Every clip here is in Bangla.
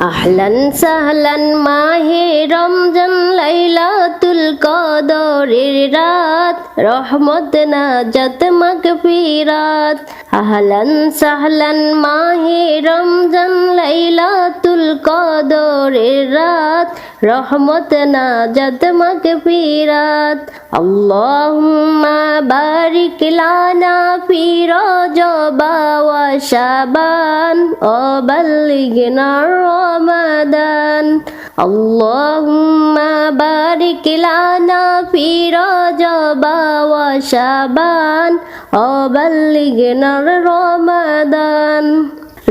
আহলান সাহলান মাহে রমজান লাইলাতুল কদরের রাত, রহমত নাজাত মাগফিরাত। আহলান সাহলান মাহে রমজান লাইলাতুল কদরের রাত, রহমত নাজাত মাগফিরাত। আল্লাহুম্মা বারিক লানা ফি রজব ওয়া শাবান ওয়া বাল্লিগনা রমাদান। আল্লাহুম্মা বারিক লানা ফি রজব ওয়া শাবান ওয়া বাল্লিগনা রমাদান।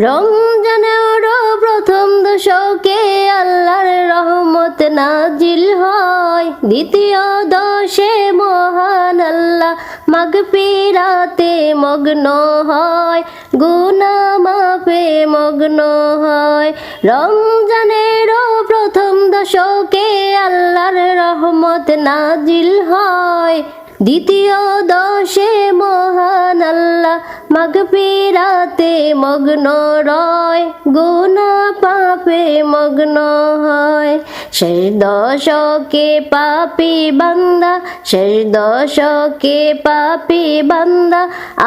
রমজানের প্রথম দশকে আল্লাহর রহমত নাজিল হয়, দ্বিতীয় দশে মহান আল্লাহ মাগফিরাতে মগ্ন হয়, গুনাহ মাফে মগ্ন হয়। রমজানের প্রথম দশকে আল্লাহর রহমত নাজিল হয়, দ্বিতীয় দশে মহান আল্লাহ মাগফিরাতে মগ্ন রয়, গুনাহ পাপে মগ্ন হয়। শেষ দশকে পাপী বান্দা, শেষ দশকে পাপী বান্দা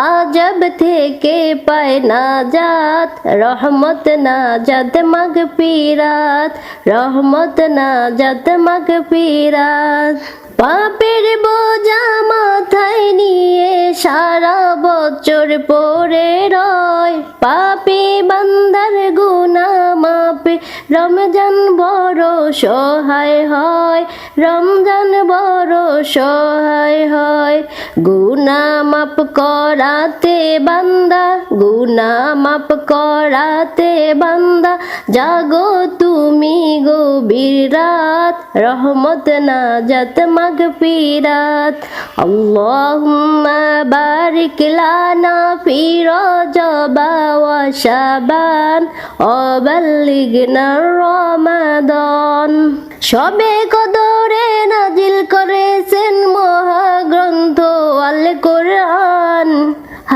আজব থেকে পায় নাজাত, রহমত নাজাত মাগফিরাত, রহমত নাজাত মাগফিরাত। পাপের বোঝা মাথায় নিয়ে সারা বছর পড়ে রয়, পাপী বান্দার গুনাহ মাপে রমজান বড় সহায় হয়, রমজান বড় সহায় হয়। গুনাহ মাপ করাতে বান্দা, গুনাহ মাপ করাতে বান্দা জাগো তুমি গভীর রাত, রহমত নাজাত মাগফিরাত। আল্লাহুম্মা বারিক লানা ফি রজব ওয়া শাবান ওয়া বাল্লিগনা রমাদান। শবে কদরে নাজিল করেছেন মহাগ্রন্থ আল কোরআন,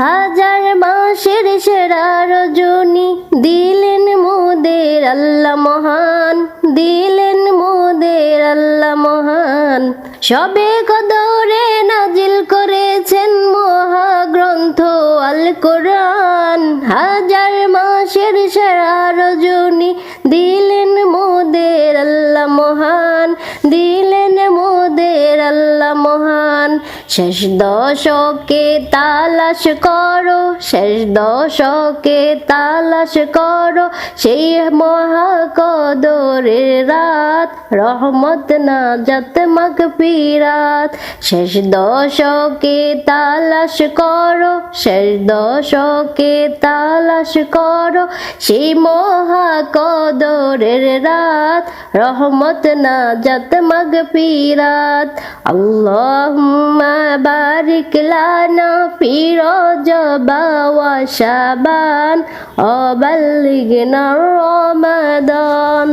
হাজার মাসের সেরা রজনী দিলেন মোদের আল্লাহ মহান, দিলেন মোদের আল্লাহ মহান। শবে কদরে নাজিল করেছেন মহাগ্রন্থ আল কোরআন, হাজার মাসের সেরা রজনী দিলেন মোদের আল্লাহ মহান, দিলেন মোদের আল্লাহ মহান। শেষ দশকে তালাশ করো, শেষ দশকে তালাশ করো সেই মহাকদরের রাত, রহমত নাজাত মাগফিরাত। শেষ দশকে তালাশ করো, শেষ দশকে তালাশ করো সেই মহাকদরের রাত, রহমত নাজাত মাগফিরাত। আল্লাহুম্মা বারিক লানা ফি রজব ওয়া শাবান ওয়া বাল্লিগনা রমাদান।